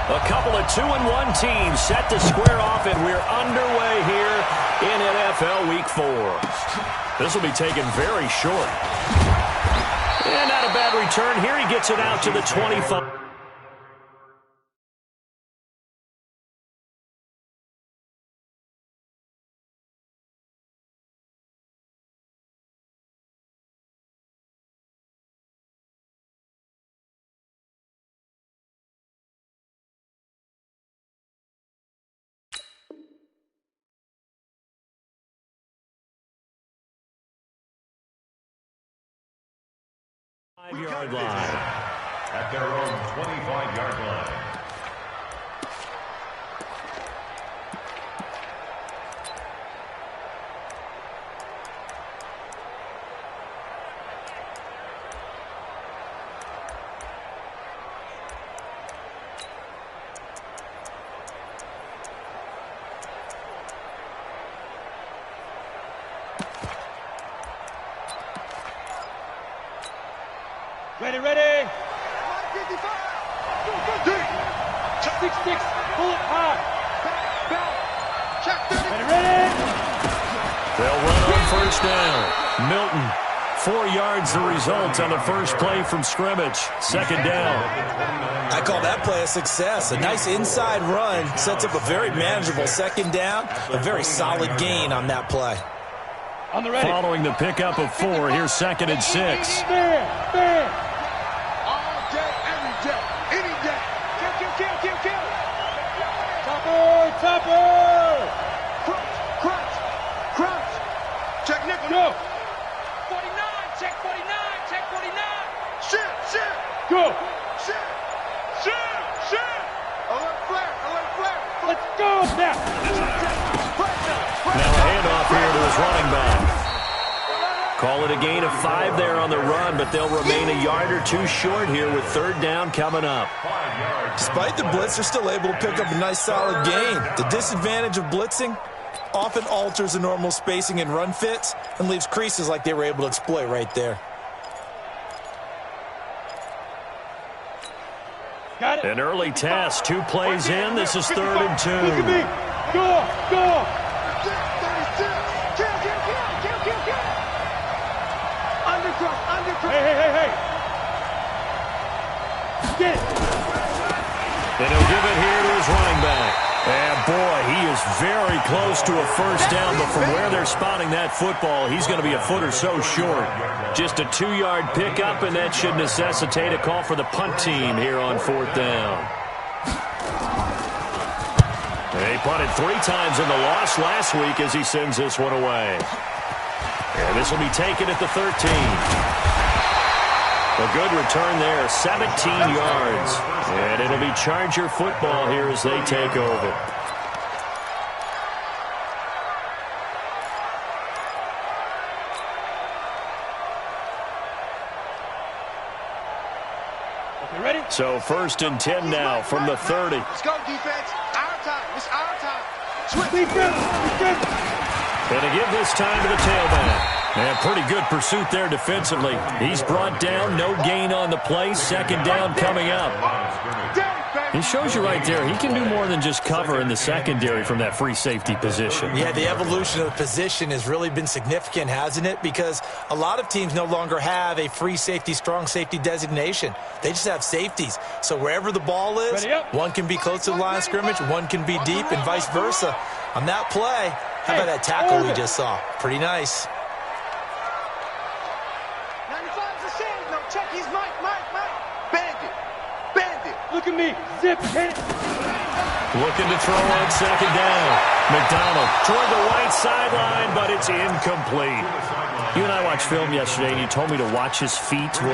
A couple of 2-1 teams set to square off, and we're underway here in NFL Week 4. This will be taken very short. And not a bad return. Here he gets it out to the 25. Five-yard line. At their own 25-yard line. Ready, ready. 55. Check 6-6. Pull it high. Back. Check 30. Ready, ready. They'll run on first down. Milton, 4 yards the result on the first play from scrimmage. Second down. I call that play a success. A nice inside run sets up a very manageable second down. A very solid gain on that play. On the ready. Following the pickup of 4, here's 2nd and 6. Fair. All day, every day, any day. Kill. Topper. Crunch. Check nickel. Go. 49. Check 49. Shit. Go. Shit. Alert flare. Let's go now. Now a handoff here to his running back. Call it a gain of 5 there on the run, but they'll remain a yard or 2 short here with third down coming up. Despite the blitz, they're still able to pick up a nice solid gain. The disadvantage of blitzing often alters the normal spacing and run fits and leaves creases like they were able to exploit right there. Got it. An early test, 2 plays in. This is 3rd and 2. Look at me. Go. Undercross. Hey. Get it. And he'll give it here to his running back. And boy, he is very close to a first down, but from where they're spotting that football, he's going to be a foot or so short. Just a 2-yard pickup, and that should necessitate a call for the punt team here on 4th down. They punted 3 times in the loss last week as he sends this one away. And this will be taken at the 13. A good return there, 17 yards. And it'll be Charger football here as they take over. Okay, ready? So 1st and 10 now from the 30. Let's go, defense. Our time. It's our time. Switch. Defense. And to give this time to the tailback. And pretty good pursuit there defensively. He's brought down, no gain on the play. Second down coming up. He shows you right there, he can do more than just cover in the secondary from that free safety position. Yeah, the evolution of the position has really been significant, hasn't it? Because a lot of teams no longer have a free safety, strong safety designation. They just have safeties. So wherever the ball is, one can be close to the line of scrimmage, one can be deep, and vice versa. On that play, how about that tackle we just saw? Pretty nice. Check, he's Mike. Bandit. Look at me. Zip, hit it. Looking to throw on second down. McDonald toward the right sideline, but it's incomplete. You and I watched film yesterday, and you told me to watch his feet. For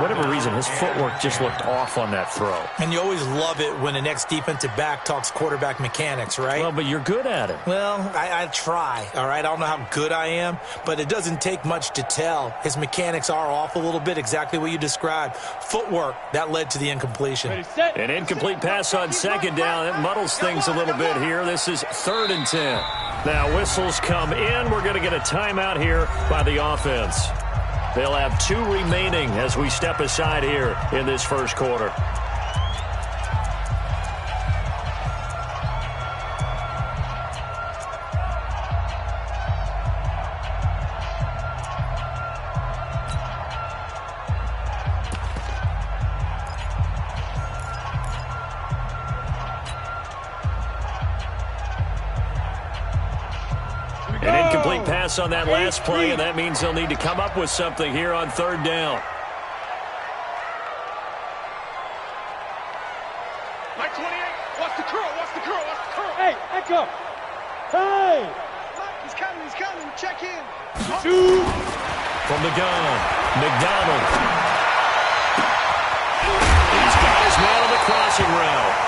whatever reason, his footwork just looked off on that throw. And you always love it when the next defensive back talks quarterback mechanics, right? Well, but you're good at it. Well, I try, all right? I don't know how good I am, but it doesn't take much to tell. His mechanics are off a little bit, exactly what you described. Footwork, that led to the incompletion. An incomplete pass on second down. It muddles things a little bit here. This is 3rd and 10. Now whistles come in. We're going to get a timeout here by the offense. They'll have 2 remaining as we step aside here in this first quarter. pass on that last play, and that means they'll need to come up with something here on third down. Mike 28, watch the curl, watch the curl, watch the curl. Hey, echo. Hey! He's coming, check in. Two. From the gun, McDonald. He's got his man on the crossing route.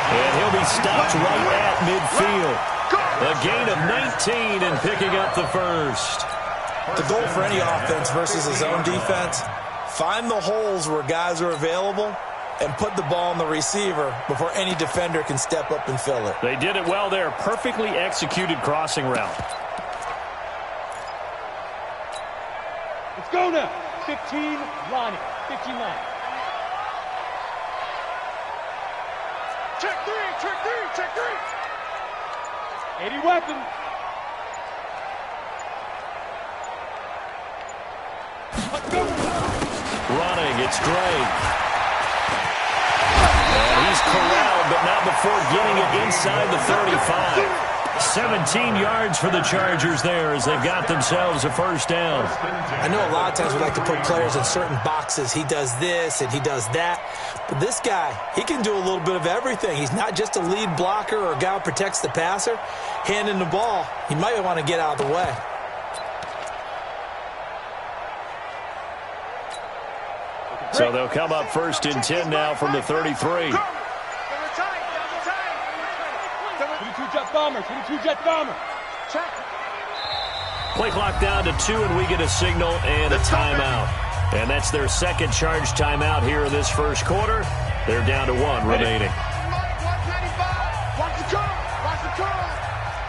And he'll be stopped right at midfield. A gain of 19 and picking up the first. The goal for any offense versus a zone defense, find the holes where guys are available and put the ball on the receiver before any defender can step up and fill it. They did it well there. Perfectly executed crossing route. Let's go now. 15, Lonnie. 15 line. Check three. 80 weapon. Let's go. Running, it's Drake. And he's corralled, but not before getting it inside the 35. 17 yards for the Chargers there as they've got themselves a first down. I know a lot of times we like to put players in certain boxes. He does this and he does that. But this guy, he can do a little bit of everything. He's not just a lead blocker or a guy who protects the passer. Handing the ball, he might want to get out of the way. So they'll come up first and 10 now from the 33. 22 jet bomber. Check. Play clock down to 2, and we get a signal and a timeout. And that's their second charge timeout here in this first quarter. They're down to 1 remaining. Watch 95. Watch the curl.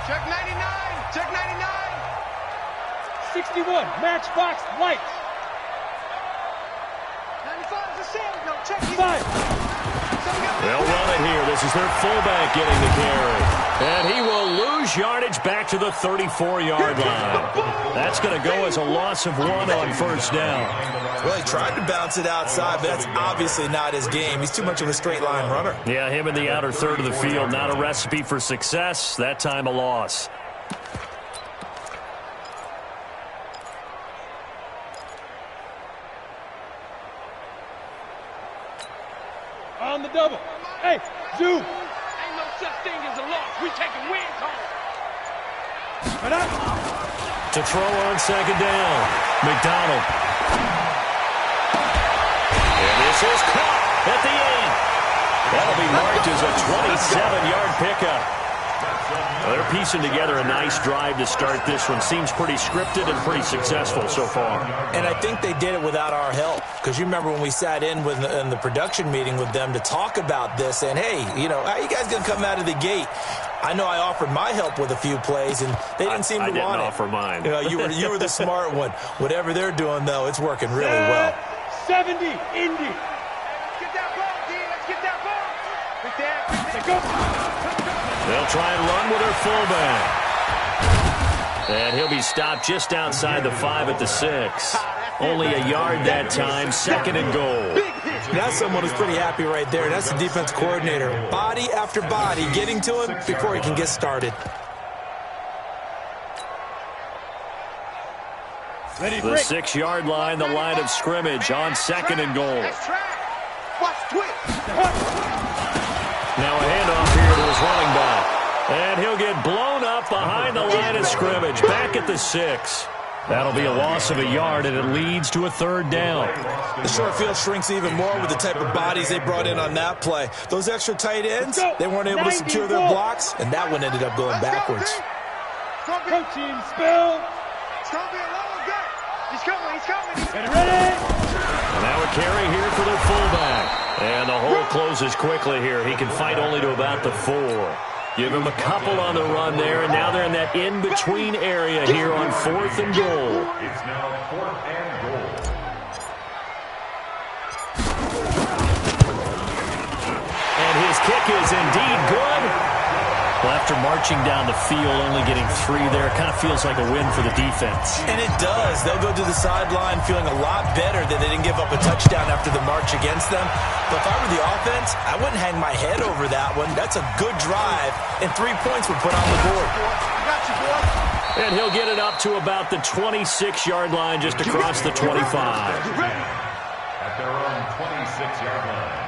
Check 99. 61. Matchbox lights. 95 is a sand. No, check 5. They'll run it here. This is their fullback getting the carry. And he will lose yardage back to the 34-yard line. That's going to go as a loss of 1 on first down. Well, he tried to bounce it outside, but that's obviously not his game. He's too much of a straight-line runner. Yeah, him in the outer third of the field. Not a recipe for success. That time a loss. On the double. Hey, zoom. Ain't no such thing as a loss. We taking wins home. To throw on second down. McDonald. And this is caught at the end. That'll be marked as a 27-yard pickup. Well, they're piecing together a nice drive to start this one. Seems pretty scripted and pretty successful so far. And I think they did it without our help. Because you remember when we sat in the production meeting with them to talk about this, and hey, you know, how you guys going to come out of the gate? I know I offered my help with a few plays, and they didn't seem to want it. I didn't offer mine. You know, you were the smart one. Whatever they're doing, though, it's working really well. 70, Indy. Let's get that ball, D. Let's get that ball. Quick there. Go. They'll try and run with their fullback. And he'll be stopped just outside the 5 at the 6. Only a yard that time, second and goal. That's someone who's pretty happy right there. That's the defense coordinator. Body after body getting to him before he can get started. The 6-yard line, the line of scrimmage on second and goal. Watch twist. Now a handoff here to his running back. And he'll get blown up behind the line of scrimmage, back at the 6. That'll be a loss of a yard, and it leads to a third down. The short field shrinks even more with the type of bodies they brought in on that play. Those extra tight ends, they weren't able to secure their blocks, and that one ended up going backwards. Protein spill. It's going to be a long day. He's coming. Ready? And now a carry here for their fullback. And the hole closes quickly here. He can fight only to about the 4. Give him a couple on the run there, and now they're in that in-between area here on 4th and goal. It's now 4th and goal. And his kick is indeed good. Well, after marching down the field, only getting 3 there, kind of feels like a win for the defense. And it does. They'll go to the sideline feeling a lot better that they didn't give up a touchdown after the march against them. But if I were the offense, I wouldn't hang my head over that one. That's a good drive, and 3 points were put on the board. I got you, boy. And he'll get it up to about the 26-yard line, just across the 25. At their own 26-yard line.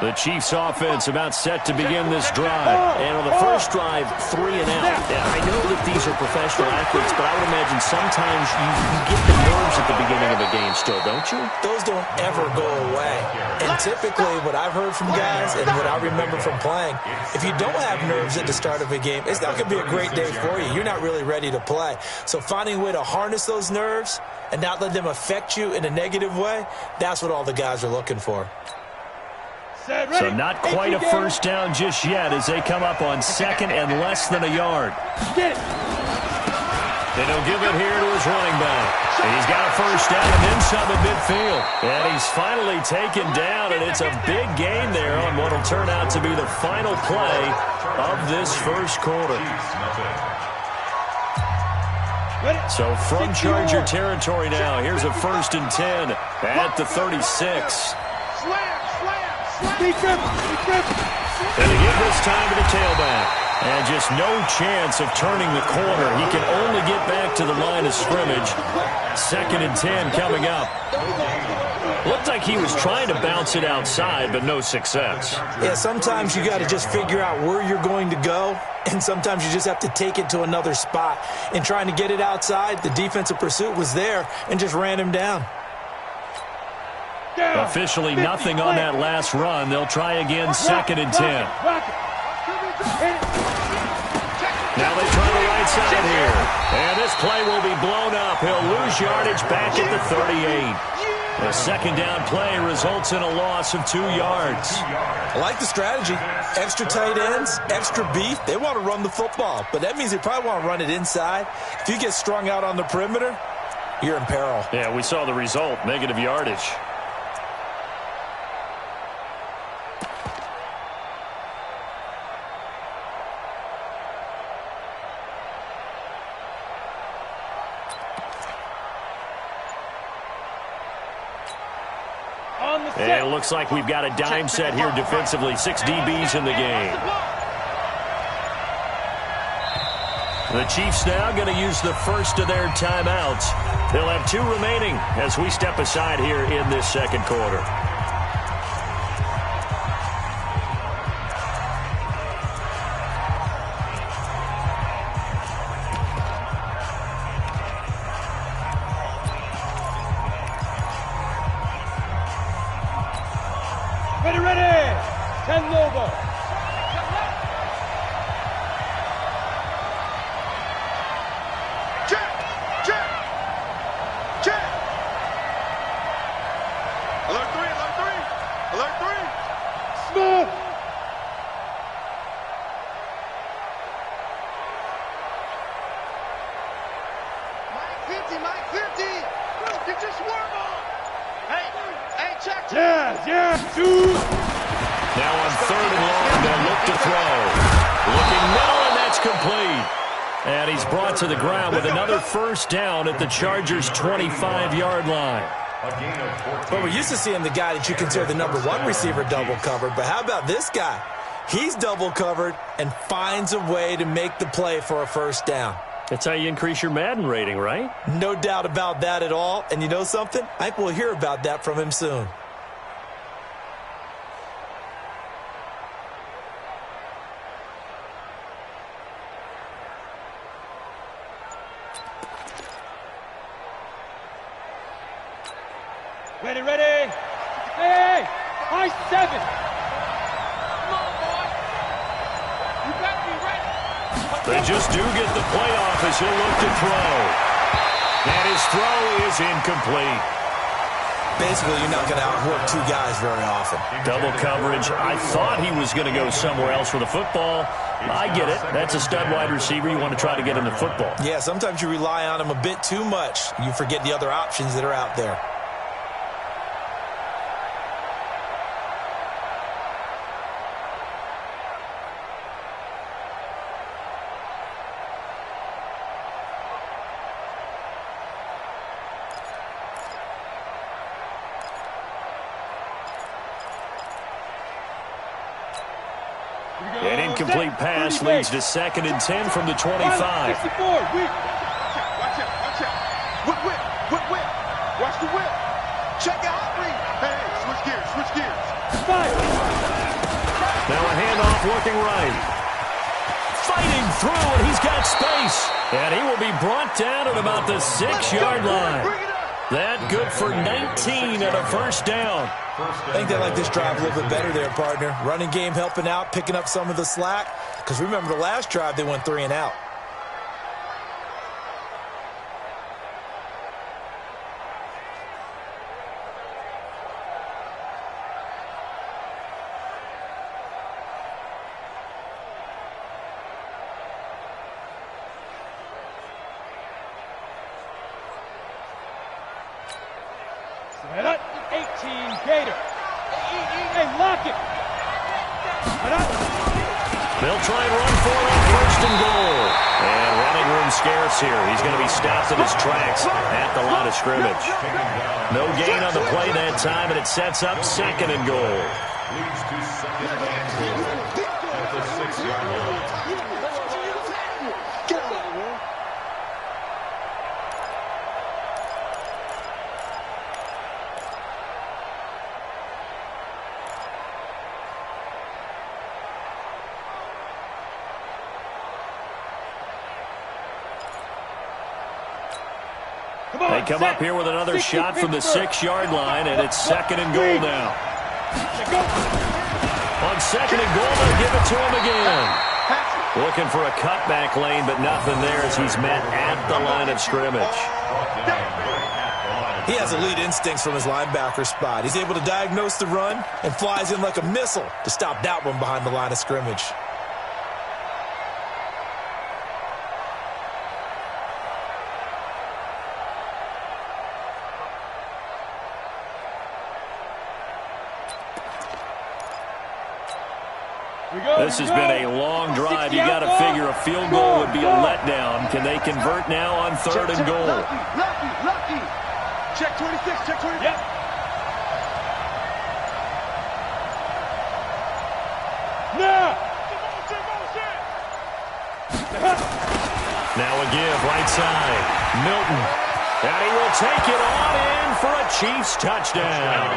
The Chiefs offense about set to begin this drive. And on the first drive, 3 and out. I know that these are professional athletes, but I would imagine sometimes you get the nerves at the beginning of a game still, don't you? Those don't ever go away. And typically what I've heard from guys and what I remember from playing, if you don't have nerves at the start of a game, it's not going to be a great day for you. You're not really ready to play. So finding a way to harness those nerves and not let them affect you in a negative way, that's what all the guys are looking for. So not quite a first down just yet as they come up on 2nd and less than a yard. And he'll give it here to his running back. And he's got a first down and then some at midfield. And he's finally taken down, and it's a big gain there on what will turn out to be the final play of this first quarter. So from Charger territory now, here's a 1st and 10 at the 36. And they give this time to the tailback. And just no chance of turning the corner. He can only get back to the line of scrimmage. 2nd and 10 coming up. Looked like he was trying to bounce it outside, but no success. Yeah, sometimes you got to just figure out where you're going to go, and sometimes you just have to take it to another spot. And trying to get it outside, the defensive pursuit was there and just ran him down. Officially nothing on that last run. They'll try again, 2nd and 10. Now they try the right side here. And this play will be blown up. He'll lose yardage back at the 38. The 2nd down play results in a loss of 2 yards. I like the strategy. Extra tight ends, extra beef. They want to run the football, but that means they probably want to run it inside. If you get strung out on the perimeter, you're in peril. Yeah, we saw the result, negative yardage. And it looks like we've got a dime set here defensively. 6 DBs in the game. The Chiefs now going to use the first of their timeouts. They'll have 2 remaining as we step aside here in this 2nd quarter. Ready. 10 over. Check. Alert 3. Smith. Mike 50. Get your swarm on. Hey, check. Yeah. 2. Now on 3rd and long, they'll look to throw. Looking middle, and that's complete. And he's brought to the ground with another first down at the Chargers' 25-yard line. Well, we're used to seeing the guy that you consider the #1 receiver double covered, but how about this guy? He's double covered and finds a way to make the play for a first down. That's how you increase your Madden rating, right? No doubt about that at all. And you know something? I think we'll hear about that from him soon. Ready. Hey, high 7. Come on, boy. You better be ready. They just do get the playoff as he'll look to throw. And his throw is incomplete. Basically, you're not going to outwork 2 guys very often. Double coverage. I thought he was going to go somewhere else with the football. I get it. That's a stud wide receiver. You want to try to get him the football. Yeah, sometimes you rely on him a bit too much. You forget the other options that are out there. An incomplete pass leads to 2nd and 10 from the 25. 64. Watch out. Whip. Watch the whip. Check out. Hey, switch gears. Now a handoff looking right. Fighting through, and he's got space. And he will be brought down at about the 6-yard line. That good for 19 and a first down. I think they like this drive a little bit better there, partner. Running game helping out, picking up some of the slack. Because remember the last drive, they went 3 and out. Set 18 Gator. Hey, lock it. They'll try and run for it on 1st and goal. And running room scarce here. He's going to be stopped in his tracks at the line of scrimmage. No gain on the play that time, and it sets up 2nd and goal. Leads to 2nd and goal at the 6-yard line. They come up here with another shot from the 6-yard line, and it's 2nd and goal now. On 2nd and goal, they'll give it to him again. Looking for a cutback lane, but nothing there as he's met at the line of scrimmage. He has elite instincts from his linebacker spot. He's able to diagnose the run and flies in like a missile to stop that one behind the line of scrimmage. This has been a long drive. You got to figure a field goal would be a letdown. Can they convert now on 3rd and goal? Lucky. Check 26. Check 26. Yep. Now a give, right side. Milton. And he will take it on in for a Chiefs touchdown.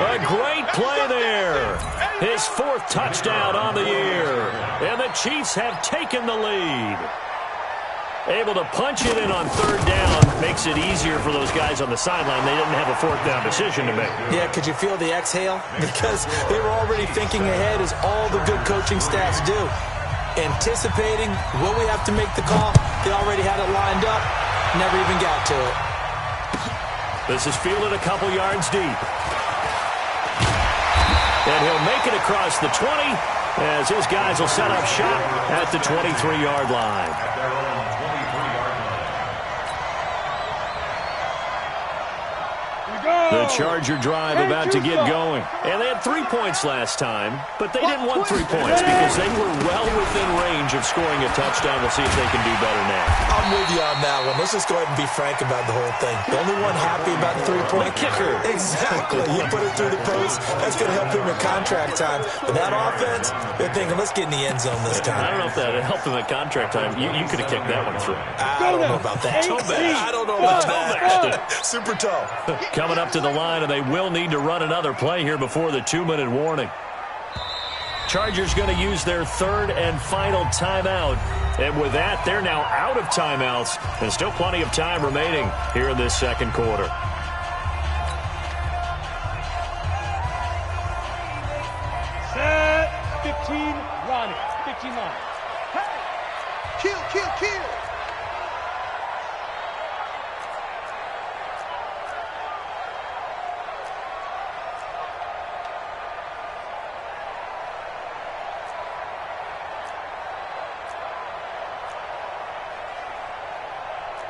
A great play there. His 4th touchdown on the year. And the Chiefs have taken the lead. Able to punch it in on 3rd down. Makes it easier for those guys on the sideline. They didn't have a 4th down decision to make. Yeah, could you feel the exhale? Because they were already thinking ahead, as all the good coaching staffs do. Anticipating, will we have to make the call? They already had it lined up. Never even got to it. This is fielded a couple yards deep. And he'll make it across the 20 as his guys will set up shop at the 23-yard line. At their own 23-yard line. The Charger drive about to get going. And they had 3 points last time, but they didn't want 3 points because they were well within range of scoring a touchdown. We'll see if they can do better now. I'm with you on that one. Let's just go ahead and be frank about the whole thing. The only one happy about the 3-point kicker. Exactly. He put it through the post. That's going to help him in contract time. But that offense, they're thinking, let's get in the end zone this time. I don't know if that helped him at contract time. You could have kicked that one through. I don't know about that. I don't know about that. Super toe. Coming up to the line, and they will need to run another play here before the 2-minute warning. Chargers going to use their 3rd and final timeout. And with that, they're now out of timeouts. And still plenty of time remaining here in this 2nd quarter. Set 15, Ronnie. 15 line. Hey! Kill.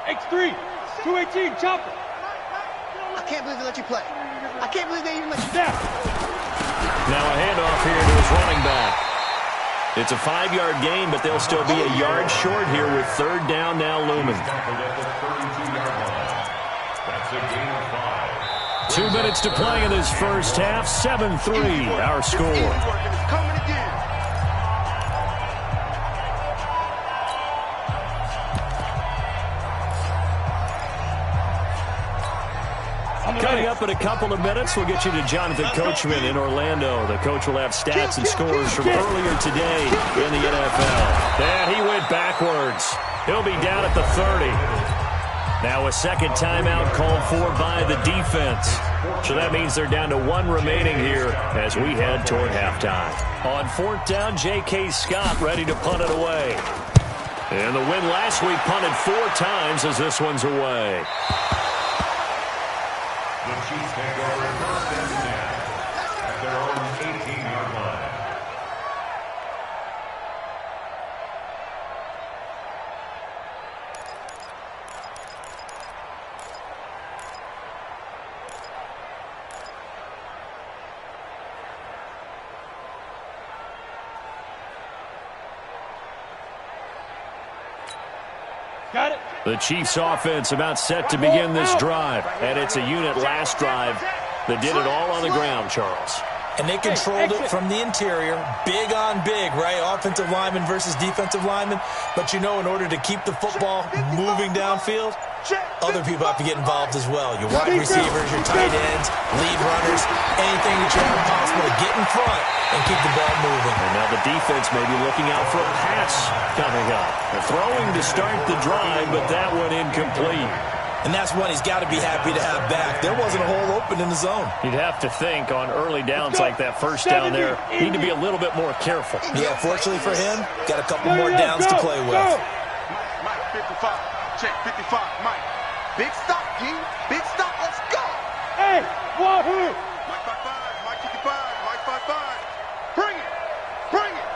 X3, 218, chopper. I can't believe they let you play. I can't believe they even let you down. Now a handoff here to his running back. It's a 5-yard gain, but they'll still be a yard short here with 3rd down now looming. That's a gain of 5. 2 minutes to play in this first half. 7-3 our score. Coming again. up in a couple of minutes. We'll get you to Jonathan Coachman in Orlando. The coach will have stats and scores from earlier today in the NFL. And he went backwards. He'll be down at the 30. Now a second timeout called for by the defense. So that means they're down to one remaining here as we head toward halftime. On fourth down, J.K. Scott ready to punt it away. And the win last week punted 4 times as this one's away. The Chiefs take over first and 10 at their own 18-yard line. Got it. The Chiefs offense about set to begin this drive. And it's a unit last drive that did it all on the ground, Charles. And they controlled it from the interior, big on big, right? Offensive lineman versus defensive lineman. But, you know, in order to keep the football moving downfield, other people have to get involved as well. Your wide receivers, your tight ends, lead runners, anything that you have possible to get in front and keep the ball moving. And now the defense may be looking out for a pass coming up. They're throwing to start the drive, but that one incomplete. And that's one he's got to be happy to have back. There wasn't a hole open in the zone. You'd have to think on early downs like that first down there, need to be a little bit more careful. Yeah, fortunately for him, got a couple more downs to play with. Mike, 55. Check, 55. Mike. Big stop, G. Big stop. Let's go. Hey, wahoo. Mike 55. Mike 55. Mike 55. Bring it. Bring it.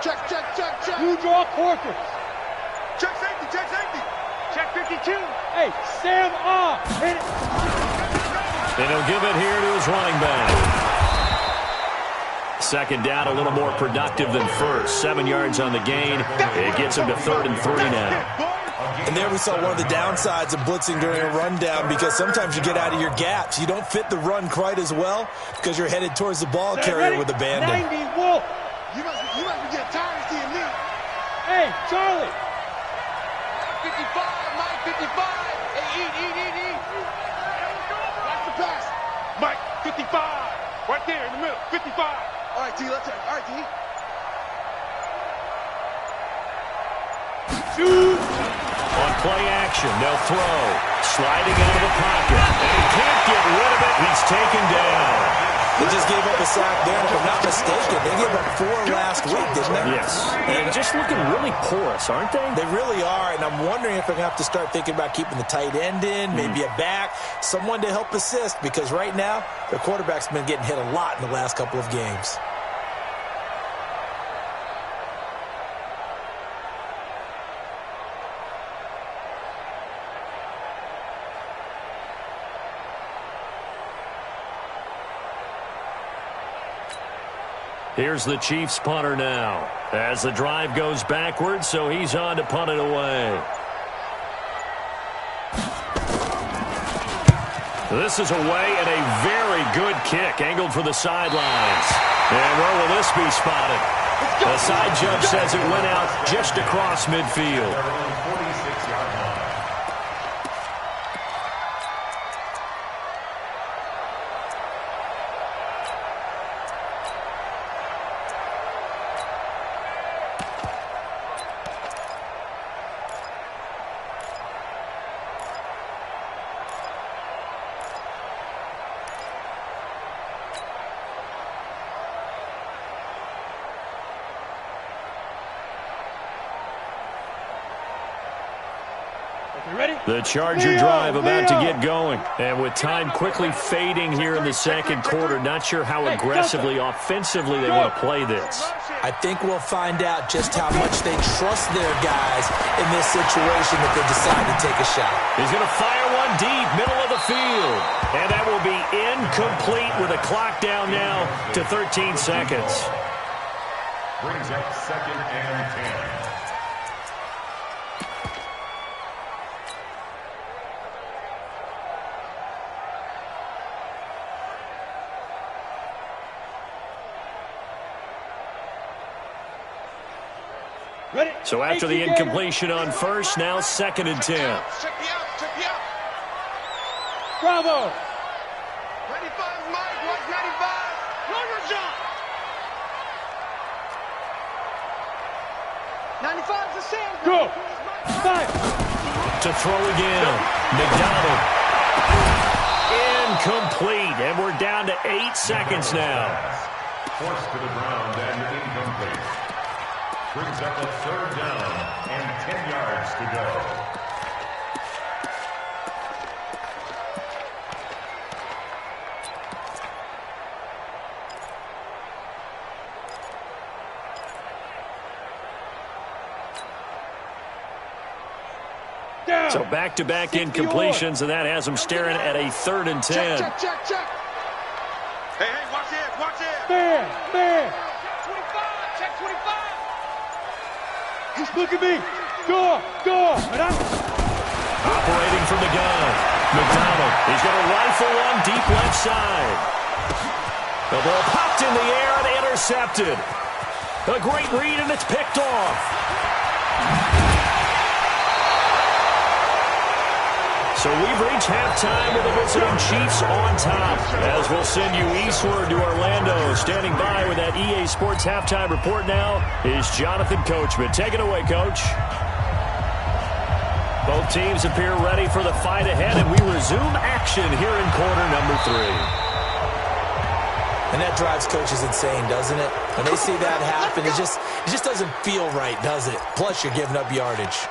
Check, check, check, check. You draw quarters. Check safety. Check safety. Check 52. Hey, Sam off. Hit it. And he'll give it here to his running back. Second down, a little more productive than first. 7 yards on the gain. It gets him to 3rd and 3 now. And there we saw one of the downsides of blitzing during a rundown, because sometimes you get out of your gaps. You don't fit the run quite as well because you're headed towards the ball carrier with abandon. 90 Wolf. You must be getting tired of seeing me. Hey, Charlie. 55, Mike, 55. Hey, eat. That's the pass. Mike, 55. Right there in the middle, 55. All right, T, let's have it. All right, T. Shoot. On play action, they'll throw. Sliding out of the pocket. And he can't get rid of it. He's taken down. They just gave up a sack there, and if I'm not mistaken, they gave up 4 last week, didn't they? Yes. And just looking really porous, aren't they? They really are, and I'm wondering if they're going to have to start thinking about keeping the tight end in, maybe a back, someone to help assist, because right now, their quarterback's been getting hit a lot in the last couple of games. Here's the Chiefs punter now as the drive goes backwards, so he's on to punt it away. This is away and a very good kick angled for the sidelines. And where will this be spotted? The side judge says it went out just across midfield. The Charger drive about to get going. And with time quickly fading here in the second quarter, not sure how aggressively, offensively they want to play this. I think we'll find out just how much they trust their guys in this situation that they decide to take a shot. He's going to fire one deep, middle of the field. And that will be incomplete with a clock down now to 13 seconds. Brings up 2nd and 10. So after the incompletion on first, now 2nd and 10. Bravo. 95's the sand. Go. Fire. To throw again. McDonald. Incomplete. And we're down to 8 seconds now. Forced to the ground and incomplete. Brings up a 3rd down and 10 yards to go. So back-to-back incompletions, and that has them staring at a 3rd and 10. Check. Hey, watch it. Man. Check 25. Look at me. Go. Operating from the gun. McDonald. He's going to rifle one deep left side. The ball popped in the air and intercepted. A great read, and it's picked off. So we've reached halftime with the visiting Chiefs on top. As we'll send you eastward to Orlando. Standing by with that EA Sports halftime report now is Jonathan Coachman. Take it away, Coach. Both teams appear ready for the fight ahead, and we resume action here in quarter number 3. And that drives coaches insane, doesn't it? When they see that happen, it just doesn't feel right, does it? Plus, you're giving up yardage.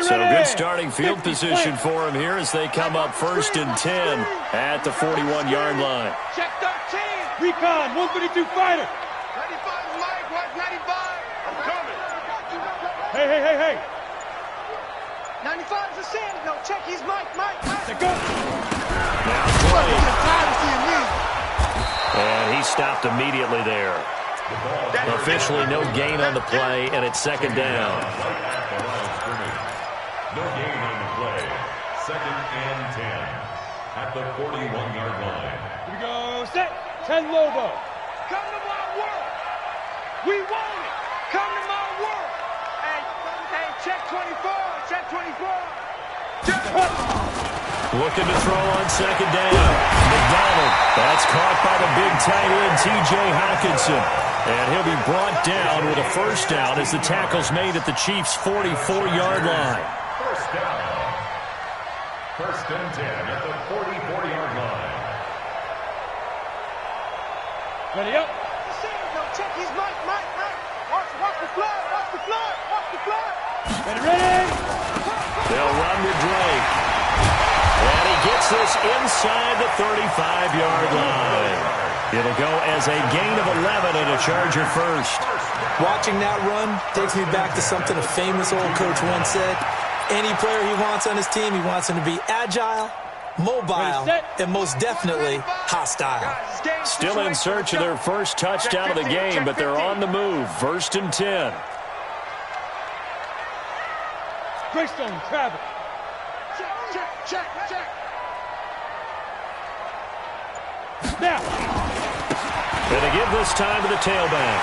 So good starting field position for him here as they come up 1st and 10 at the 41-yard line. Check 13. Recon, 132 fighter. 95, Mike. Watch 95. I'm coming. Hey. 95's the sand. No, check. He's Mike. Go. Now play. And he stopped immediately there. Officially no gain on the play, and it's 2nd down. No gain on the play. 2nd and 10 at the 41-yard line. Here we go. Set. 10 Lobo. Come to my world. We want it. Come to my world. Hey, check 24. Check 24. Looking to throw on 2nd down. McDonald. That's caught by the big tight end, T.J. Hawkinson. And he'll be brought down with a 1st down as the tackle's made at the Chiefs' 44-yard line. 1st down. 1st and 10 at the 44-yard line. Ready up. No, check. He's Mike. Watch the flood. Ready. They'll run with Drake. And he gets this inside the 35-yard line. It'll go as a gain of 11 and a Charger 1st. Watching that run takes me back to something a famous old coach once said. Any player he wants on his team, he wants him to be agile, mobile, and most definitely hostile. Still in search of their 1st touchdown of the game, but they're on the move. 1st and 10. Greystone, travel. Check. Now. And they give this time to the tailback.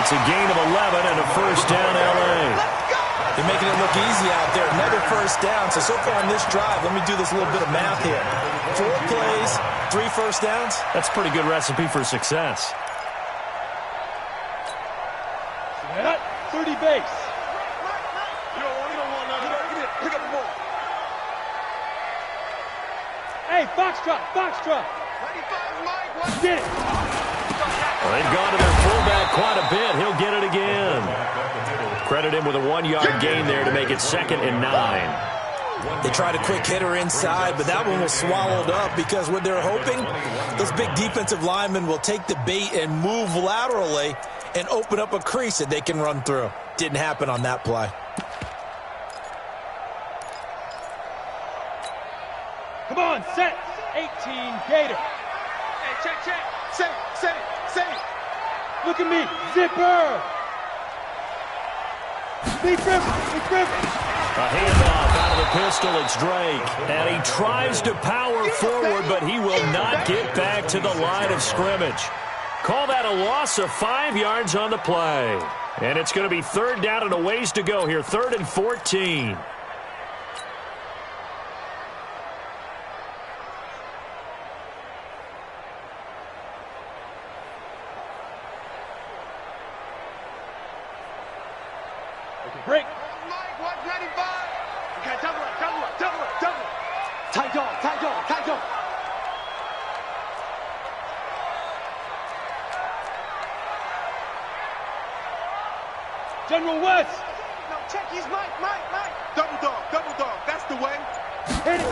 It's a gain of 11 and a 1st down, L.A. They're making it look easy out there. Another 1st down. So far on this drive, let me do this little bit of math here. 4 plays, 3 1st downs. That's a pretty good recipe for success. 30 base. You don't want nothing. Pick up the ball. Hey, Foxtrot. 95, Mike. Watch Get it. Well, they've gone to their fullback quite a bit. He'll get it again. Credit him with a 1-yard gain there to make it 2nd and 9. They tried a quick hitter inside, but that one was swallowed up because what they're hoping, those big defensive linemen will take the bait and move laterally and open up a crease that they can run through. Didn't happen on that play. Come on, set. 18 Gator. Hey, check. Set it. Look at me. Zipper. Big Griffin. A handoff out of the pistol. It's Drake. And he tries to power forward, but he will not get back to the line of scrimmage. Call that a loss of 5 yards on the play. And it's going to be 3rd down and a ways to go here. 3rd and 14. Break. Mike, 195. Okay, double it. Tight dog. General West. No, check his Mike. Double dog. That's the way. Hit it.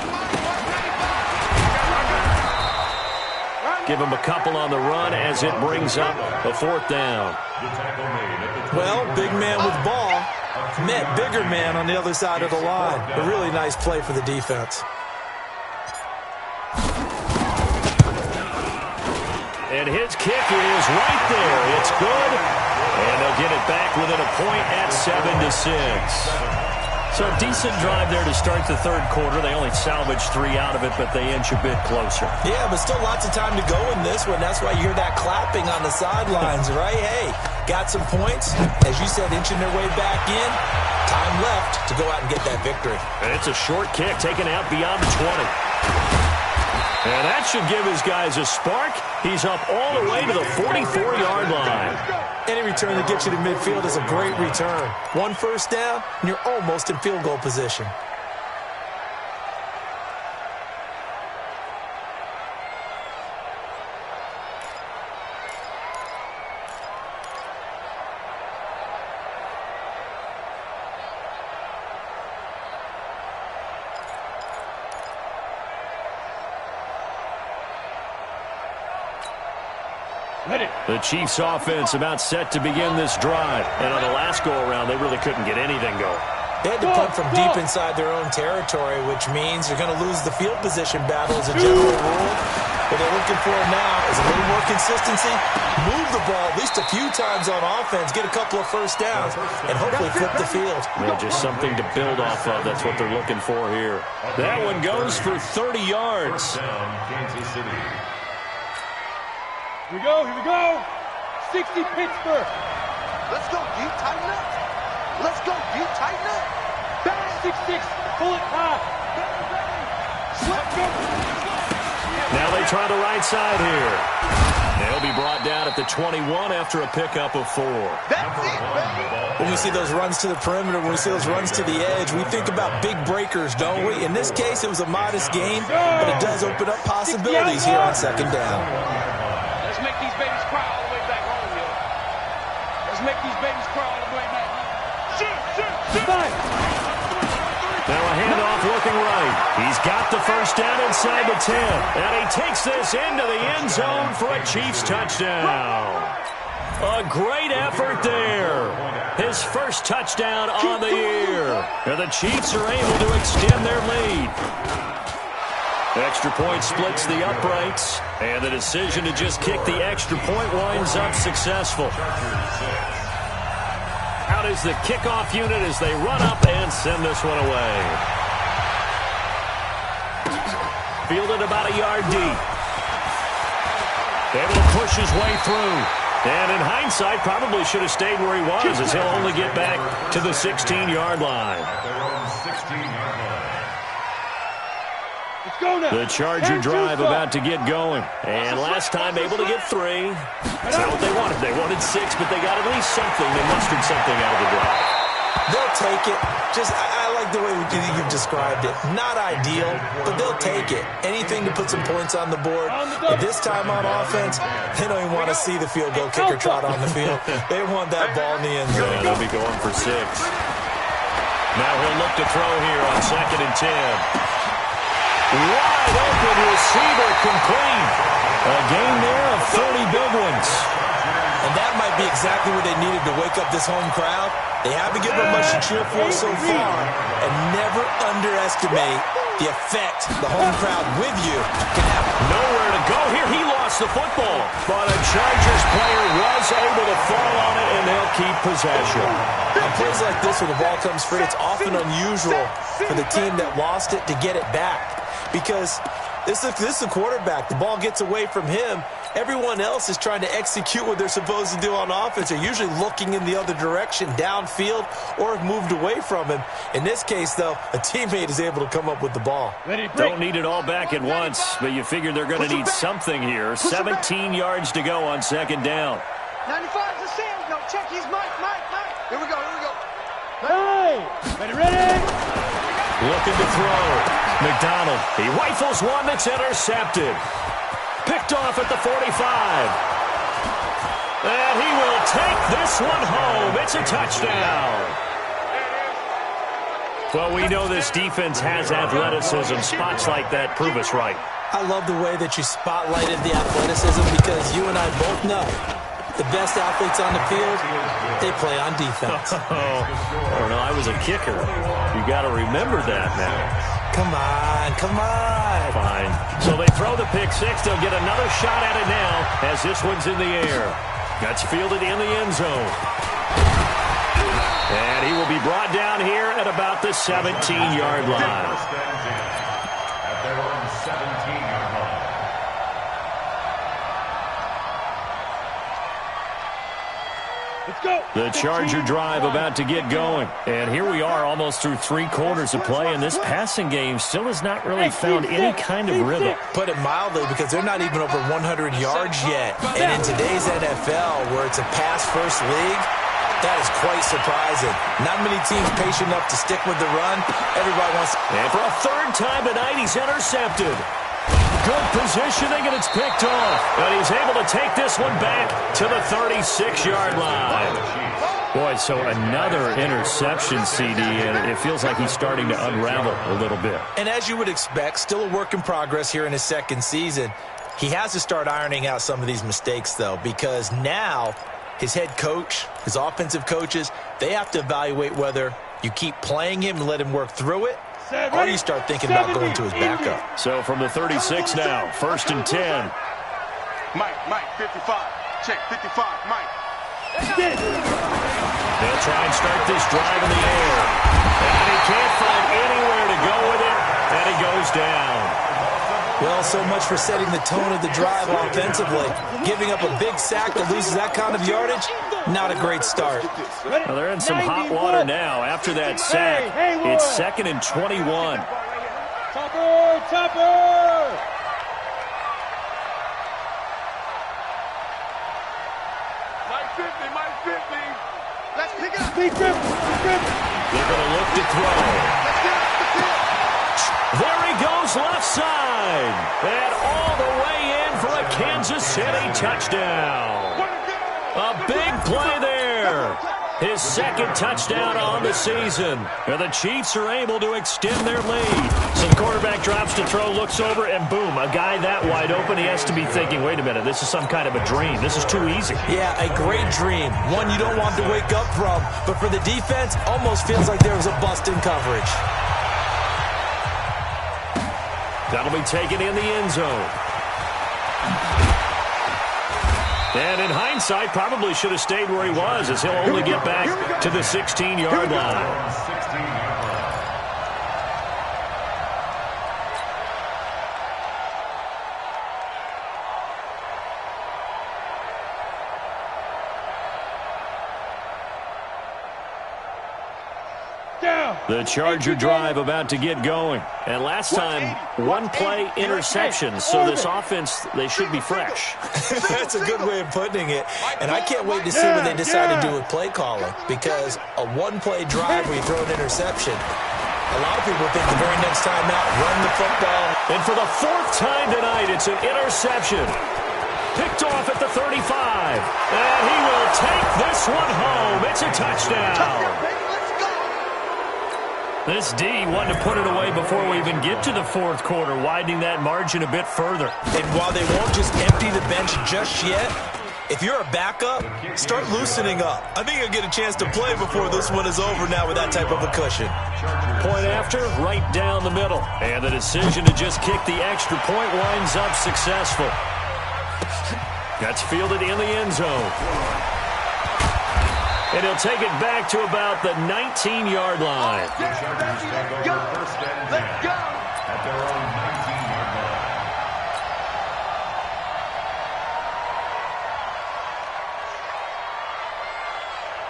Mike, 195. Give him a couple on the run as it brings up a 4th down. Well, big man with ball met bigger man on the other side of the line. A really nice play for the defense. And his kick is right there. It's good. And they'll get it back within a point at 7-6. So a decent drive there to start the 3rd quarter. They only salvaged 3 out of it, but they inch a bit closer. Yeah, but still lots of time to go in this one. That's why you hear that clapping on the sidelines, right? Hey, got some points. As you said, inching their way back in. Time left to go out and get that victory. And it's a short kick taken out beyond the 20. And that should give his guys a spark. He's up all the way to the 44-yard line. Any return that gets you to midfield is a great return. 1 first down, and you're almost in field goal position. The Chiefs offense about set to begin this drive. And on the last go-around, they really couldn't get anything going. They had to punt from deep inside their own territory, which means you're going to lose the field position battle as a general rule. What they're looking for now is a little more consistency, move the ball at least a few times on offense, get a couple of first downs, and hopefully flip the field. Well, just something to build off of. That's what they're looking for here. That one goes for 30 yards. Here we go. 60 Pittsburgh. Let's go, D. Tighten up. Back 6-6. Pull it high. Now they try the right side here. They'll be brought down at the 21 after a pickup of 4. That's it, baby. When we see those runs to the perimeter, when we see those runs to the edge, we think about big breakers, don't we? In this case, it was a modest game, but it does open up possibilities here on 2nd down. Let's make these babies cry all the way back home, yo. Let's make these babies cry all the way back home. Shoot. Now a handoff looking right. He's got the first down inside the 10. And he takes this into the end zone for a Chiefs touchdown. A great effort there. His first touchdown on the year. And the Chiefs are able to extend their lead. Extra point splits the uprights. And the decision to just kick the extra point winds up successful. Out is the kickoff unit as they run up and send this one away. Fielded about a yard deep. Able to push his way through. And in hindsight, probably should have stayed where he was as he'll only get back to the 16-yard line. Let's go now. The Charger drive about to get going. And last time able to get 3. That's not what they wanted. They wanted 6, but they got at least something. They mustered something out of the drive. They'll take it. I like the way you've described it. Not ideal, but they'll take it. Anything to put some points on the board. But this time on offense, they don't even want to see the field goal kicker trot on the field. They want that ball in the end zone. Yeah, they'll be going for 6. Now he'll look to throw here on 2nd and 10. Wide open receiver complete. A game there of 30 big ones. And that might be exactly what they needed to wake up this home crowd. They haven't given them much to cheer for so far. And never underestimate the effect the home crowd with you can have. Nowhere to go here. He lost the football. But a Chargers player was able to fall on it, and they'll keep possession. On plays like this where the ball comes free, it's often unusual for the team that lost it to get it back. Because this is the quarterback. The ball gets away from him, Everyone else is trying to execute what they're supposed to do on offense. They're usually looking in the other direction, downfield, or have moved away from him. In this case, though, a teammate is able to come up with the ball. Don't need it all back at once, but you figure they're going to need something here. 17 yards to go on second down. 95's the Sam. No, check. He's Mike. Here we go. Hey! Ready? Looking to throw. McDonald, he rifles one that's intercepted. Picked off at the 45. And he will take this one home. It's a touchdown. Well, we know this defense has athleticism. Spots like that prove us right. I love the way that you spotlighted the athleticism because you and I both know the best athletes on the field, they play on defense. Oh, no, I was a kicker. You got to remember that now. Come on. Fine. So they throw the pick six. They'll get another shot at it now as this one's in the air. That's fielded in the end zone. And he will be brought down here at about the 17-yard line. At their own 17-yard line. Let's go. The Charger drive about to get going. And here we are almost through 3 quarters of play, and this passing game still has not really found any kind of rhythm. Put it mildly, because they're not even over 100 yards yet. And in today's NFL, where it's a pass-first league, that is quite surprising. Not many teams patient enough to stick with the run. Everybody wants to... And for a third time tonight, he's intercepted. Good positioning, and it's picked off. And he's able to take this one back to the 36-yard line. Boy, so another interception, CD, and it feels like he's starting to unravel a little bit. And as you would expect, still a work in progress here in his second season. He has to start ironing out some of these mistakes, though, because now his head coach, his offensive coaches, they have to evaluate whether you keep playing him and let him work through it, or you start thinking about going to his backup. So from the 36 now, 1st and 10. Mike, 55. Check, 55, Mike. They'll try and start this drive in the air. And he can't find anywhere to go with it, and he goes down. Well, so much for setting the tone of the drive offensively. Giving up a big sack that loses that kind of yardage, not a great start. Well, they're in some hot water now after that sack. It's 2nd and 21. Topper! Mike 50. Let's pick it up. They're going to look to throw. Let's get off the field. There he goes left side. And all the way in for a Kansas City touchdown. A big play there. His 2nd touchdown on the season. And the Chiefs are able to extend their lead. So the quarterback drops to throw, looks over, and boom, a guy that wide open, he has to be thinking, wait a minute, this is some kind of a dream. This is too easy. Yeah, a great dream. One you don't want to wake up from. But for the defense, almost feels like there was a bust in coverage. That'll be taken in the end zone. And in hindsight, probably should have stayed where he was, as he'll only get back to the 16-yard line. 16-yard line. The Charger drive about to get going. And last time, 1-play interception. So this offense, they should be fresh. That's a good way of putting it. And I can't wait to see what they decide to do with play calling. Because a 1-play drive where you throw an interception, a lot of people think the very next time out, run the football. And for the 4th time tonight, it's an interception. Picked off at the 35. And he will take this one home. It's a touchdown. This D wanted to put it away before we even get to the 4th quarter, widening that margin a bit further. And while they won't just empty the bench just yet, if you're a backup, start loosening up. I think you'll get a chance to play before this one is over now with that type of a cushion. Point after, right down the middle. And the decision to just kick the extra point winds up successful. That's fielded in the end zone. And he'll take it back to about the 19-yard line. The Chargers take over 1st and 10 at their own 19-yard line.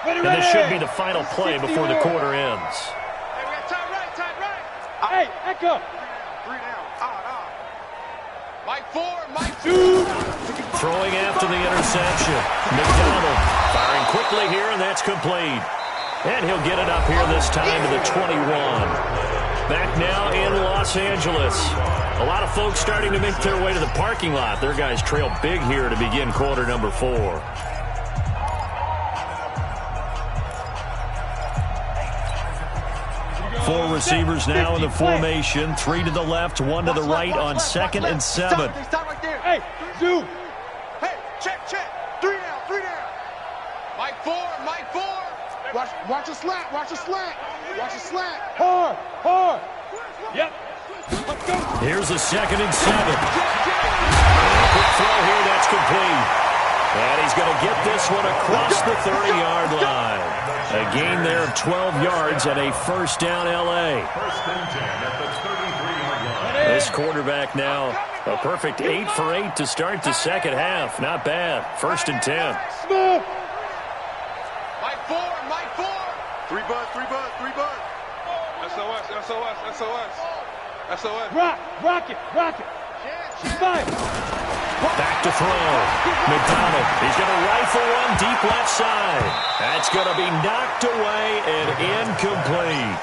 And this should be the final play before the quarter ends. Hey, we got tight right, tight right. Hey, echo. 3 down. Mike 4, Mike 2. Throwing after the interception. McDonald firing quickly here, and that's complete. And he'll get it up here this time to the 21. Back now in Los Angeles. A lot of folks starting to make their way to the parking lot. Their guys trail big here to begin quarter number 4. Four receivers now in the formation. 3 to the left, 1 to the right on 2nd and 7. Stop right there. Hey, zoom. Hey, check. 3 down. Mike 4, Mike 4. Watch a slant. Watch a slant. Hard. Yep. Let's go. Here's a 2nd and 7. Quick throw here, that's complete. And he's going to get this one across the 30-yard line. A gain there of 12 yards and a first down L.A. First and 10 at the 33-yard line. This quarterback now a perfect 8 for 8 to start the second half. Not bad. First and 10. Smooth. Mike 4, Mike 4. 3 buzz. SOS. Rock it. Fire. Back to throw. McDonald. He's going to rifle one deep left side. That's going to be knocked away and incomplete.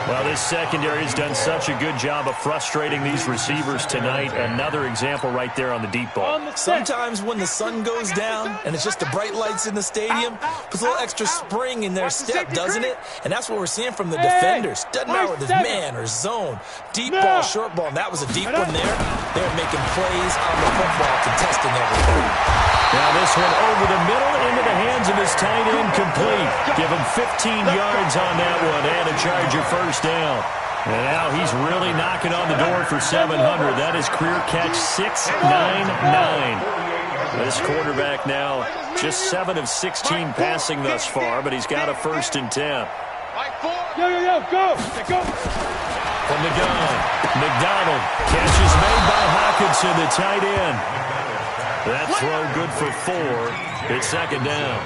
Well, this secondary has done such a good job of frustrating these receivers tonight. Another example right there on the deep ball. Sometimes when the sun goes down and it's just the bright lights in the stadium, puts a little extra spring in their step, doesn't it? And that's what we're seeing from the defenders. Doesn't matter whether it's man or zone, deep ball, short ball. And that was a deep one there. They're making plays on the football, contesting everything. Now this one over the middle into the hands of his tight end, complete. Give him 15 yards on that one and a Charger first down. And now he's really knocking on the door for 700. That is career catch 699. This quarterback now just 7 of 16 passing thus far, but he's got a first and 10. Mike 4. Yo, go. From the gun, McDonald. Catch is made by Hawkinson, the tight end. That throw good for 4. It's second down.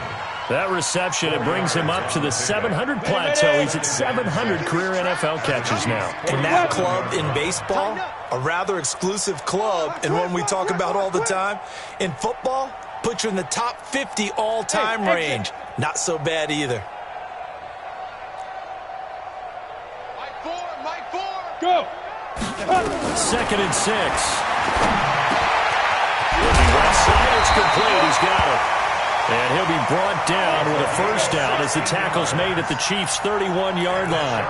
That reception, it brings him up to the 700 plateau. He's at 700 career NFL catches now. And that club in baseball, a rather exclusive club and one we talk about all the time. In football, puts you in the top 50 all-time range. Not so bad either. Mike 4. Go. 2nd and 6. Left side, it's complete. He's got it. And he'll be brought down with a first down as the tackle's made at the Chiefs' 31-yard line.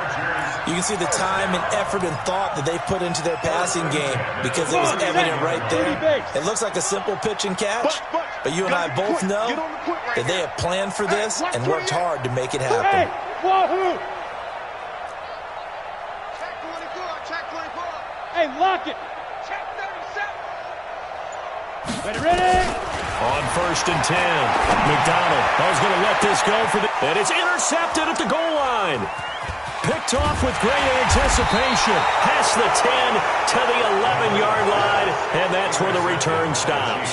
You can see the time and effort and thought that they put into their passing game because it was evident right there. It looks like a simple pitch and catch, but you and I both know that they have planned for this and worked hard to make it happen. Check 24. Hey, lock it. Check 37. Ready. On first and 10, McDonald is going to let this go for the... And it's intercepted at the goal line. Picked off with great anticipation. Past the 10 to the 11-yard line, and that's where the return stops.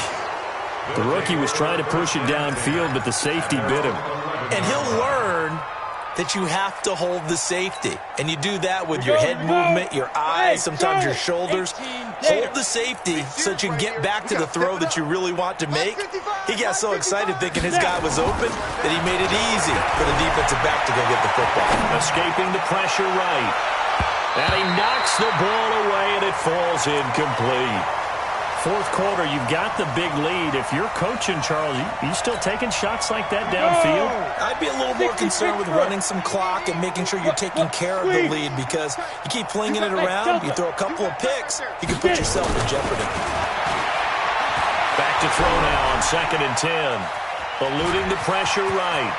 The rookie was trying to push it downfield, but the safety bit him. And he'll learn that you have to hold the safety. And you do that with your head movement, your eyes, sometimes your shoulders. Hold the safety so that you can get back to the throw that you really want to make. He got so excited thinking his guy was open that he made it easy for the defensive back to go get the football. Escaping the pressure right. And he knocks the ball away, and it falls incomplete. Fourth quarter, you've got the big lead. If you're coaching, Charles, you still taking shots like that downfield? I'd be a little more concerned with running some clock and making sure you're taking care of the lead because you keep flinging it around, you throw a couple of picks, you can put yourself in jeopardy. Back to throw now on 2nd and 10. Eluding the pressure right.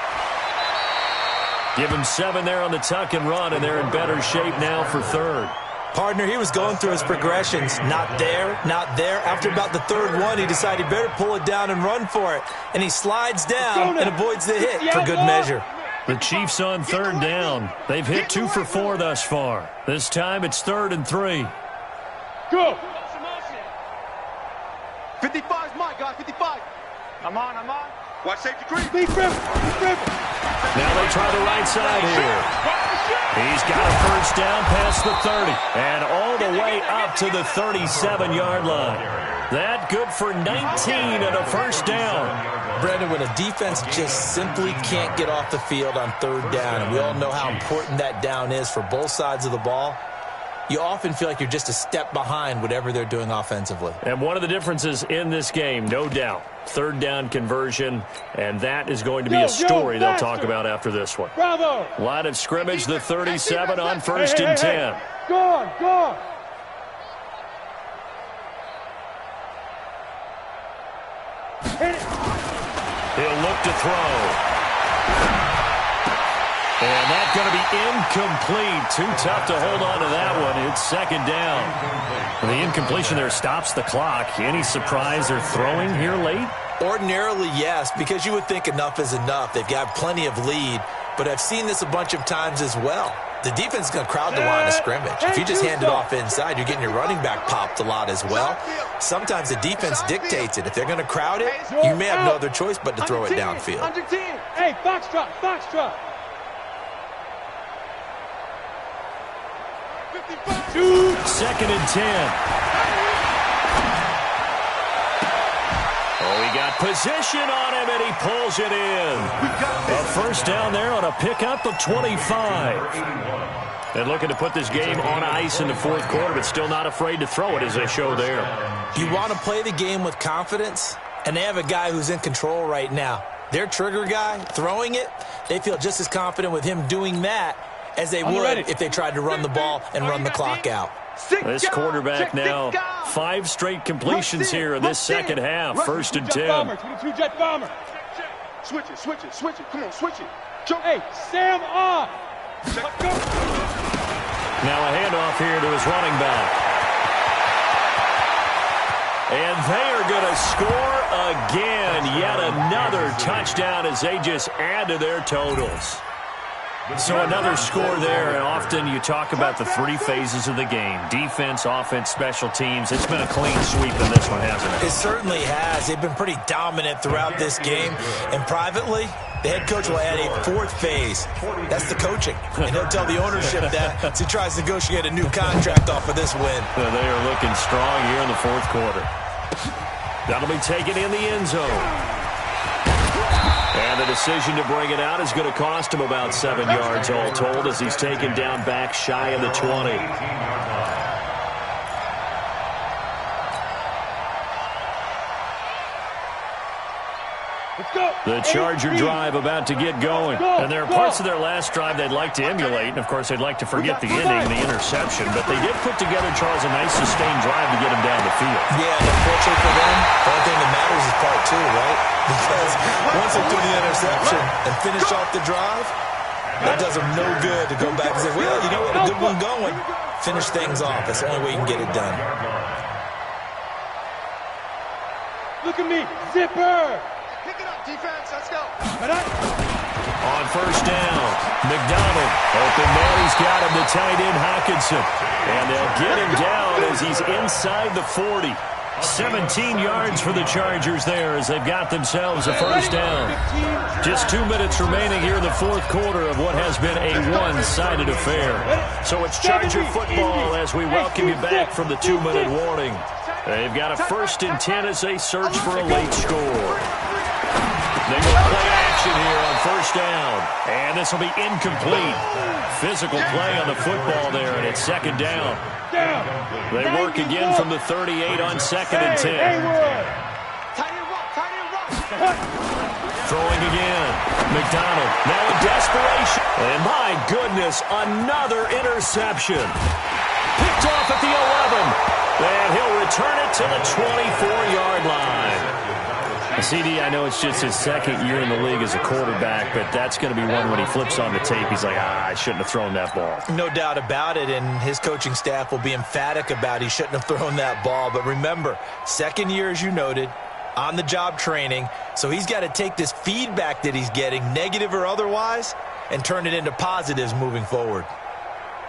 Give him 7 there on the tuck and run, and they're in better shape now for 3rd. Partner, he was going through his progressions. Not there, not there. After about the 3rd one, he decided he better pull it down and run for it. And he slides down and avoids the hit for good measure. The Chiefs on 3rd down. They've hit 2 for 4 thus far. This time it's 3rd and 3. Go. 55's mine, guys. 55. I'm on. Watch safety creep. Be careful. Now they try the right side here. He's got a first down past the 30 and all the way up to the 37-yard line. That good for 19 and a first down. Brandon, when a defense just simply can't get off the field on third down, and we all know how important that down is for both sides of the ball, you often feel like you're just a step behind whatever they're doing offensively. And one of the differences in this game, no doubt, third down conversion, and that is going to be a story they'll talk about after this one. Bravo. Line of scrimmage, the 37 on first and 10. Go on, go on. He'll look to throw. And that's going to be incomplete. Too tough to hold on to that one. It's second down. The incompletion there stops the clock. Any surprise they're throwing here late? Ordinarily, yes, because you would think enough is enough. They've got plenty of lead, but I've seen this a bunch of times as well. The defense is going to crowd the line of scrimmage. If you just hand it off inside, you're getting your running back popped a lot as well. Sometimes the defense dictates it. If they're going to crowd it, you may have no other choice but to throw it downfield. Hey, foxtrot, foxtrot. Second and 10. Oh, he got position on him, and he pulls it in. A first down there on a pickup of 25. And looking to put this game on ice in the fourth quarter, but still not afraid to throw it as they show there. You want to play the game with confidence, and they have a guy who's in control right now. Their trigger guy, throwing it, they feel just as confident with him doing that as they would if they tried to run the ball and run the clock out. This quarterback now, 5 straight completions here in this second half. First and 10. 22 jet bomber. Switch it, switch it, switch it. Come on, switch it. Hey, Sam off. Now a handoff here to his running back. And they are going to score again. Yet another touchdown as they just add to their totals. So another score there, and often you talk about the 3 phases of the game. Defense, offense, special teams. It's been a clean sweep in this one, hasn't it? It certainly has. They've been pretty dominant throughout this game. And privately, the head coach will add a 4th phase. That's the coaching. And he'll tell the ownership that as he tries to negotiate a new contract off of this win. Well, they are looking strong here in the fourth quarter. That'll be taken in the end zone. And the decision to bring it out is going to cost him about 7 yards all told as he's taken down back shy of the 20. The Charger drive about to get going. And there are parts of their last drive they'd like to emulate. And, of course, they'd like to forget the ending, the interception. But they did put together, Charles, a nice sustained drive to get him down the field. Yeah, and unfortunately for them, the only thing that matters is part 2, right? Because once they do the interception and finish off the drive, that does them no good to go back and say, well, you know what, a good one going. Finish things off. That's the only way you can get it done. Look at me, zipper. Pick it up, defense. Let's go. On first down, McDonald. Open man, he's got him. The tight end, Hockenson. And they'll get him down as he's inside the 40. 17 yards for the Chargers there as they've got themselves a first down. Just 2 minutes remaining here in the fourth quarter of what has been a one-sided affair. So it's Charger football as we welcome you back from the 2-minute warning. They've got a first and 10 as they search for a late score. They go play action here on first down. And this will be incomplete. Physical play on the football there, and it's second down. They work again from the 38 on second and 10. Throwing again. McDonald now in desperation. And my goodness, another interception. Picked off at the 11. And he'll return it to the 24-yard line. CD, I know it's just his second year in the league as a quarterback, but that's going to be one when he flips on the tape. He's like, I shouldn't have thrown that ball. No doubt about it, and his coaching staff will be emphatic about he shouldn't have thrown that ball. But remember, second year, as you noted, on-the-job training, so he's got to take this feedback that he's getting, negative or otherwise, and turn it into positives moving forward.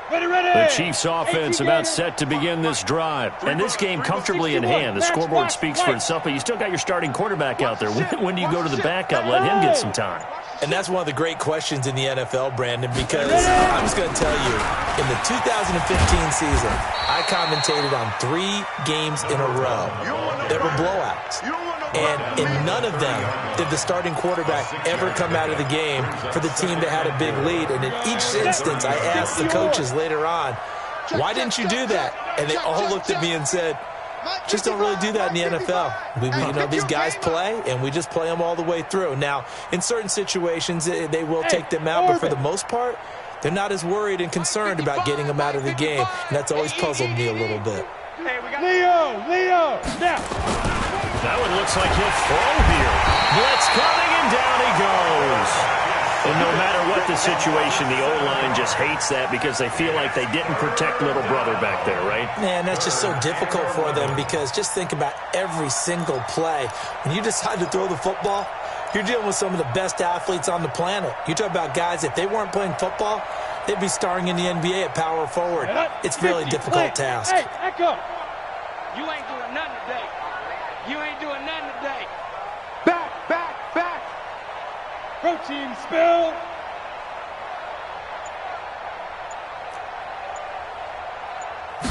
The Chiefs offense about set to begin this drive. And this game comfortably in hand. The scoreboard speaks for itself, but you still got your starting quarterback out there. When do you go to the backup? Let him get some time. And that's one of the great questions in the NFL, Brandon, because I'm just going to tell you, in the 2015 season, I commentated on 3 games in a row that were blowouts. And in none of them did the starting quarterback ever come out of the game for the team that had a big lead. And in each instance, I asked the coaches later on, why didn't you do that? And they all looked at me and said, just don't really do that in the NFL. These guys play, and we just play them all the way through. Now, in certain situations, they will take them out, but for the most part, they're not as worried and concerned about getting them out of the game, and that's always puzzled me a little bit. Leo, now. That one looks like he'll throw here. Blitz coming, and down he goes. And no matter what the situation, the O-line just hates that because they feel like they didn't protect little brother back there, right? Man, that's just so difficult for them because just think about every single play. When you decide to throw the football, you're dealing with some of the best athletes on the planet. You talk about guys, if they weren't playing football, they'd be starring in the NBA at power forward. It's a really difficult task. Hey, echo. You ain't doing nothing today. You ain't doing nothing today. Back. Protein spill.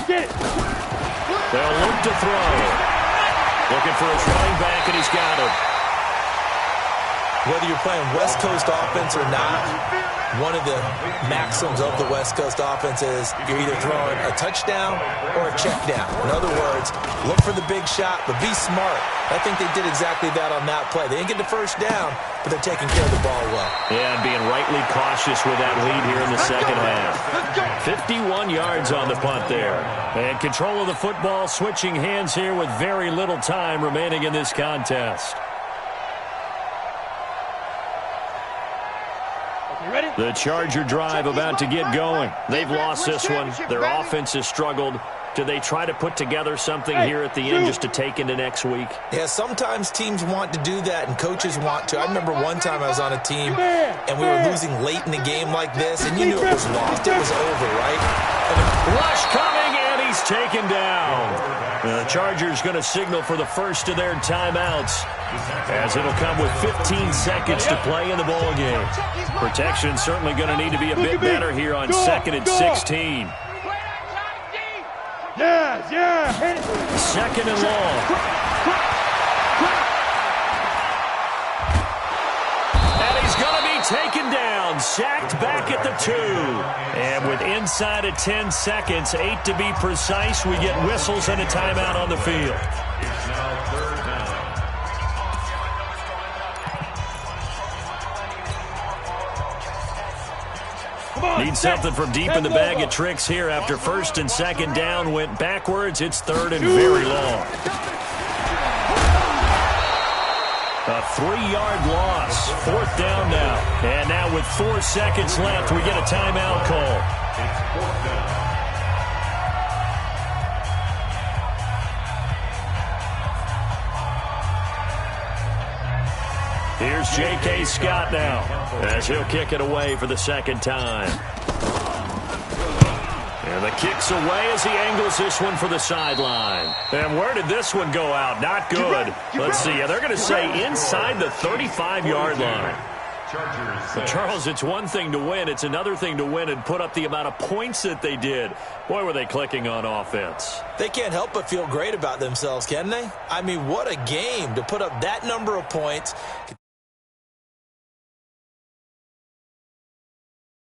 Get it. They'll look to throw. Looking for his running back, and he's got him. Whether you're playing West Coast offense or not, one of the maxims of the West Coast offense is you're either throwing a touchdown or a check down. In other words, look for the big shot, but be smart. I think they did exactly that on that play. They didn't get the first down, but they're taking care of the ball well. Yeah, and being rightly cautious with that lead here in the second half. 51 yards on the punt there. And control of the football, switching hands here with very little time remaining in this contest. The Charger drive about to get going. They've lost this one. Their offense has struggled. Do they try to put together something here at the end just to take into next week? Yeah, sometimes teams want to do that and coaches want to. I remember one time I was on a team and we were losing late in the game like this, and you knew it was lost. It was over, right? Rush coming, and he's taken down. The Chargers going to signal for the first of their timeouts, as it'll come with 15 seconds to play in the ball game. Protection certainly going to need to be a bit better here on 2nd and 16. Yeah. Second and long. And he's going to be taken down, sacked back at the 2. And with inside of 10 seconds, 8 to be precise, we get whistles and a timeout on the field. It's now 3rd down. Need something from deep in the bag of tricks here after 1st and 2nd down went backwards. It's 3rd and very long. A 3-yard loss. 4th down now. And now with 4 seconds left, we get a timeout call. It's 4th down. Here's J.K. Scott now, as he'll kick it away for the 2nd time. And the kick's away as he angles this one for the sideline. And where did this one go out? Not good. Let's see. They're going to say inside the 35-yard line. But Charles, it's one thing to win. It's another thing to win and put up the amount of points that they did. Boy, were they clicking on offense. They can't help but feel great about themselves, can they? I mean, what a game to put up that number of points.